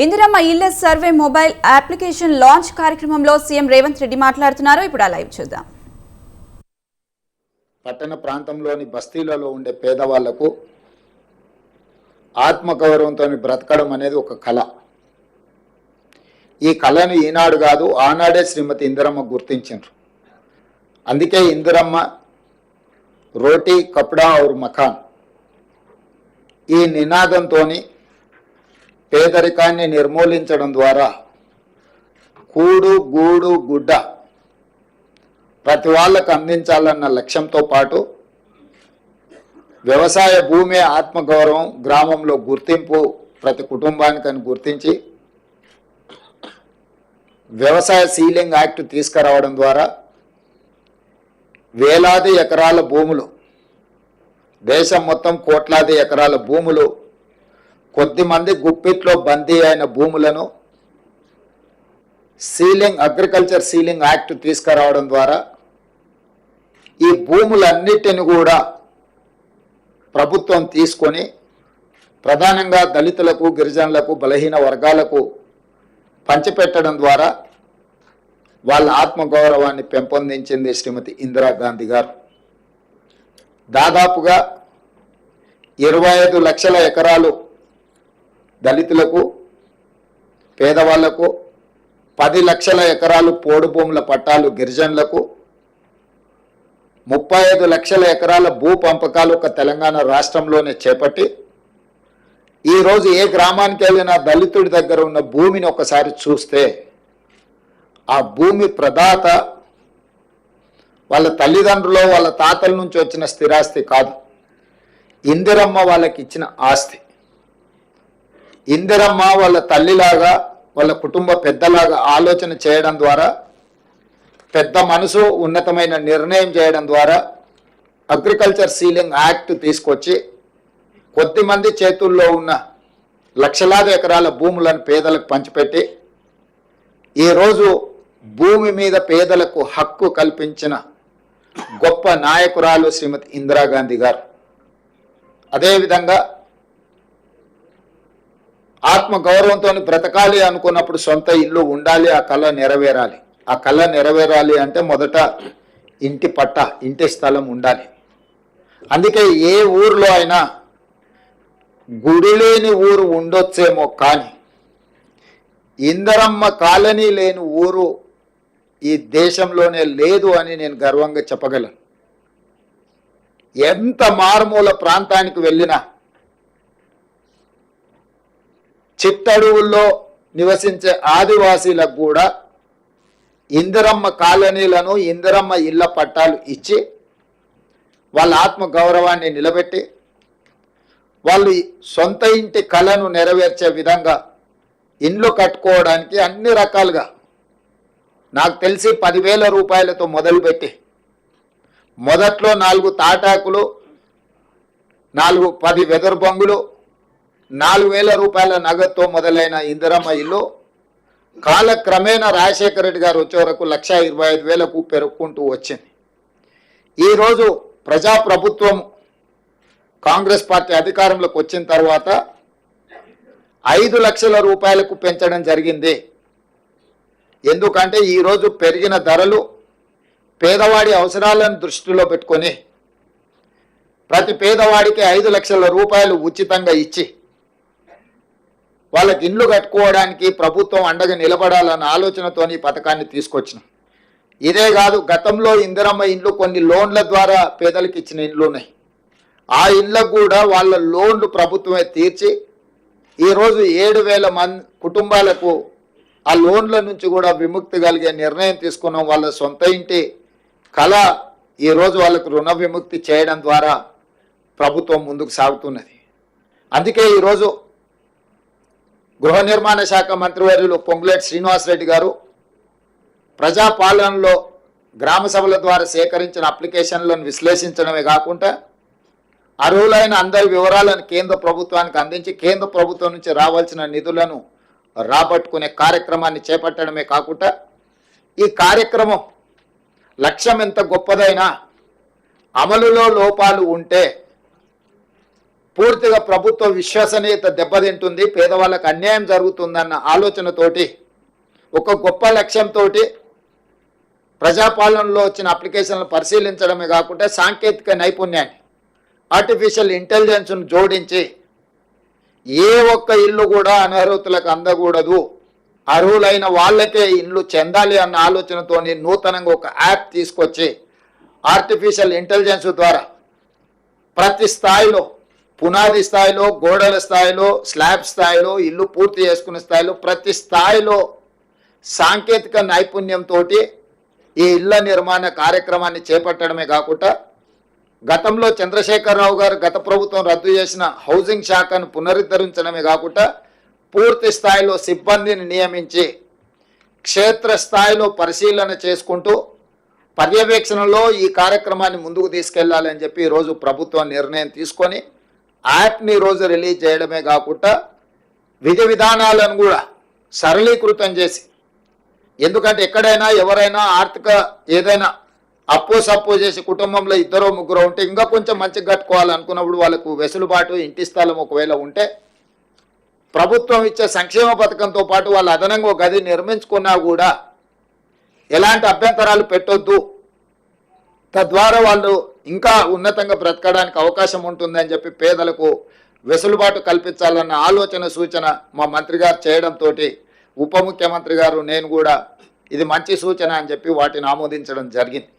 ఇందిరమ్మ ఇళ్ల survey mobile application launch కార్యక్రమంలో CM Revanth Reddy మాట్లాడుతున్నారు. ఇప్పుడు ఆ లైవ్ చూద్దాం. పట్టణ ప్రాంతంలోని బస్తీలలో ఉండే పేదవాళ్లకు ఆత్మగౌరవంతో బ్రతకడం అనేది ఒక కళ. ఈ కళను ఈనాడు కాదు ఆనాడే శ్రీమతి ఇందిరమ్మ గుర్తించారు. అందుకే ఇందిరమ్మ రోటీ కప్డా ఔర్ మకాన్ ఈ నినాదంతో పేదరికాన్ని నిర్మూలించడం ద్వారా కూడు గూడు గుడ్డ ప్రతి వాళ్ళకు అందించాలన్న లక్ష్యంతో పాటు వ్యవసాయ భూమి ఆత్మగౌరవం గ్రామంలో గుర్తింపు ప్రతి కుటుంబానికని గుర్తించి వ్యవసాయ సీలింగ్ యాక్ట్ తీసుకురావడం ద్వారా వేలాది ఎకరాల భూములు, దేశం మొత్తం కోట్లాది ఎకరాల భూములు, కొద్దిమంది గుప్పిట్లో బందీ అయిన భూములను అగ్రికల్చర్ సీలింగ్ యాక్ట్ తీసుకురావడం ద్వారా ఈ భూములన్నిటిని కూడా ప్రభుత్వం తీసుకొని ప్రధానంగా దళితులకు, గిరిజనులకు, బలహీన వర్గాలకు పంచిపెట్టడం ద్వారా వాళ్ళ ఆత్మగౌరవాన్ని పెంపొందించింది శ్రీమతి ఇందిరాగాంధీ గారు. దాదాపుగా 25 లక్షల ఎకరాలు దళితులకు, పేదవాళ్లకు, 10 లక్షల ఎకరాలు పోడు భూముల పట్టాలు గిరిజనులకు, 35 లక్షల ఎకరాల భూ పంపకాలు ఒక తెలంగాణ రాష్ట్రంలోనే చేపట్టి ఈరోజు ఏ గ్రామానికి వెళ్ళినా దళితుడి దగ్గర ఉన్న భూమిని ఒకసారి చూస్తే ఆ భూమి ప్రదాత వాళ్ళ తల్లిదండ్రులు, వాళ్ళ తాతల నుంచి వచ్చిన స్థిరాస్తి కాదు, ఇందిరమ్మ వాళ్ళకి ఇచ్చిన ఆస్తి. ఇందిరమ్మ వాళ్ళ తల్లిలాగా, వాళ్ళ కుటుంబ పెద్దలాగా ఆలోచన చేయడం ద్వారా, పెద్ద మనసు, ఉన్నతమైన నిర్ణయం చేయడం ద్వారా అగ్రికల్చర్ సీలింగ్ యాక్ట్ తీసుకొచ్చి కొద్దిమంది చేతుల్లో ఉన్న లక్షలాది ఎకరాల భూములను పేదలకు పంచిపెట్టి ఈరోజు భూమి మీద పేదలకు హక్కు కల్పించిన గొప్ప నాయకురాలు శ్రీమతి ఇందిరాగాంధీ గారు. అదేవిధంగా ఆత్మగౌరవంతో బ్రతకాలి అనుకున్నప్పుడు సొంత ఇల్లు ఉండాలి, ఆ కళ నెరవేరాలి. ఆ కళ నెరవేరాలి అంటే మొదట ఇంటి పట్ట, ఇంటి స్థలం ఉండాలి. అందుకే ఏ ఊర్లో అయినా గుడి లేని ఊరు ఉండొచ్చేమో కానీ ఇందిరమ్మ కాలనీ లేని ఊరు ఈ దేశంలోనే లేదు అని నేను గర్వంగా చెప్పగలను. ఎంత మారుమూల ప్రాంతానికి వెళ్ళినా చిట్టడువుల్లో నివసించే ఆదివాసీలకు కూడా ఇందిరమ్మ కాలనీలను, ఇందిరమ్మ ఇళ్ల పట్టాలు ఇచ్చి వాళ్ళ ఆత్మ గౌరవాన్ని నిలబెట్టి వాళ్ళు సొంత ఇంటి కళను నెరవేర్చే విధంగా ఇండ్లు కట్టుకోవడానికి అన్ని రకాలుగా నాకు తెలిసి 10,000 రూపాయలతో మొదలుపెట్టి మొదట్లో 4 తాటాకులు, 10 వెదర్ బొంగులు, 4,000 రూపాయల నగదుతో మొదలైన ఇందిరమ్మ ఇల్లు కాలక్రమేణా రాజశేఖర రెడ్డి గారు వచ్చే వరకు 1,25,000కు పెరుగుకుంటూ వచ్చింది. ఈరోజు ప్రజాప్రభుత్వం కాంగ్రెస్ పార్టీ అధికారంలోకి వచ్చిన తర్వాత 5 లక్షల రూపాయలకు పెంచడం జరిగింది. ఎందుకంటే ఈరోజు పెరిగిన ధరలు పేదవాడి అవసరాలను దృష్టిలో పెట్టుకొని ప్రతి పేదవాడికి 5 లక్షల రూపాయలు ఉచితంగా ఇచ్చి వాళ్ళకి ఇండ్లు కట్టుకోవడానికి ప్రభుత్వం అండగా నిలబడాలన్న ఆలోచనతో ఈ పథకాన్ని తీసుకొచ్చినాం. ఇదే కాదు, గతంలో ఇందిరమ్మ ఇండ్లు కొన్ని లోన్ల ద్వారా పేదలకు ఇచ్చిన ఇండ్లు ఉన్నాయి. ఆ ఇండ్లకు కూడా వాళ్ళ లోన్లు ప్రభుత్వమే తీర్చి ఈరోజు 7,000 కుటుంబాలకు ఆ లోన్ల నుంచి కూడా విముక్తి కలిగే నిర్ణయం తీసుకున్నాం. వాళ్ళ సొంత ఇంటి కళ ఈరోజు వాళ్ళకు రుణ విముక్తి చేయడం ద్వారా ప్రభుత్వం ముందుకు సాగుతున్నది. అందుకే ఈరోజు గృహ నిర్మాణ శాఖ మంత్రివర్యులు పొంగులేటి శ్రీనివాసరెడ్డి గారు ప్రజాపాలనలో గ్రామ సభల ద్వారా సేకరించిన అప్లికేషన్లను విశ్లేషించడమే కాకుండా అర్హులైన అందరి వివరాలను కేంద్ర ప్రభుత్వానికి అందించి కేంద్ర ప్రభుత్వం నుంచి రావాల్సిన నిధులను రాబట్టుకునే కార్యక్రమాన్ని చేపట్టడమే కాకుండా ఈ కార్యక్రమం లక్ష్యం ఎంత గొప్పదైనా అమలులో లోపాలు ఉంటే పూర్తిగా ప్రభుత్వ విశ్వసనీయత దెబ్బతింటుంది, పేదవాళ్ళకు అన్యాయం జరుగుతుందన్న ఆలోచనతోటి ఒక గొప్ప లక్ష్యంతో ప్రజాపాలనలో వచ్చిన అప్లికేషన్లను పరిశీలించడమే కాకుండా సాంకేతిక నైపుణ్యాన్ని ఆర్టిఫిషియల్ ఇంటెలిజెన్స్ను జోడించి ఏ ఒక్క ఇల్లు కూడా అనర్హులకు అందకూడదు, అర్హులైన వాళ్ళకే ఇల్లు చెందాలి అన్న ఆలోచనతోని నూతనంగా ఒక యాప్ తీసుకొచ్చి ఆర్టిఫిషియల్ ఇంటెలిజెన్స్ ద్వారా ప్రతి స్థాయిలో, పునాది స్థాయిలో, గోడల స్థాయిలో, స్లాబ్ స్థాయిలో, ఇల్లు పూర్తి చేసుకునే స్థాయిలో ప్రతి స్థాయిలో సాంకేతిక నైపుణ్యంతో ఈ ఇళ్ల నిర్మాణ కార్యక్రమాన్ని చేపట్టడమే కాకుండా గతంలో చంద్రశేఖరరావు గారు గత ప్రభుత్వం రద్దు చేసిన హౌసింగ్ శాఖను పునరుద్ధరించడమే కాకుండా పూర్తి స్థాయిలో సిబ్బందిని నియమించి క్షేత్రస్థాయిలో పరిశీలన చేసుకుంటూ పర్యవేక్షణలో ఈ కార్యక్రమాన్ని ముందుకు తీసుకెళ్లాలని చెప్పి ఈరోజు ప్రభుత్వం నిర్ణయం తీసుకొని యాప్ని ఈరోజు రిలీజ్ చేయడమే కాకుండా విధి విధానాలను కూడా సరళీకృతం చేసి, ఎందుకంటే ఎక్కడైనా ఎవరైనా ఆర్థిక ఏదైనా అప్పు సప్పు చేసి కుటుంబంలో 2-3 ఉంటే ఇంకా కొంచెం మంచిగా కట్టుకోవాలనుకున్నప్పుడు వాళ్ళకు వెసులుబాటు, ఇంటి స్థలం ఒకవేళ ఉంటే ప్రభుత్వం ఇచ్చే సంక్షేమ పథకంతో పాటు వాళ్ళు అదనంగా ఒక గది నిర్మించుకున్నా కూడా ఎలాంటి అభ్యంతరాలు పెట్టొద్దు, తద్వారా వాళ్ళు ఇంకా ఉన్నతంగా బ్రతకడానికి అవకాశం ఉంటుందని చెప్పి పేదలకు వెసులుబాటు కల్పించాలన్న ఆలోచన సూచన మా మంత్రి గారు చేయడంతో ఉప ముఖ్యమంత్రి గారు నేను కూడా ఇది మంచి సూచన అని చెప్పి వాటిని ఆమోదించడం జరిగింది.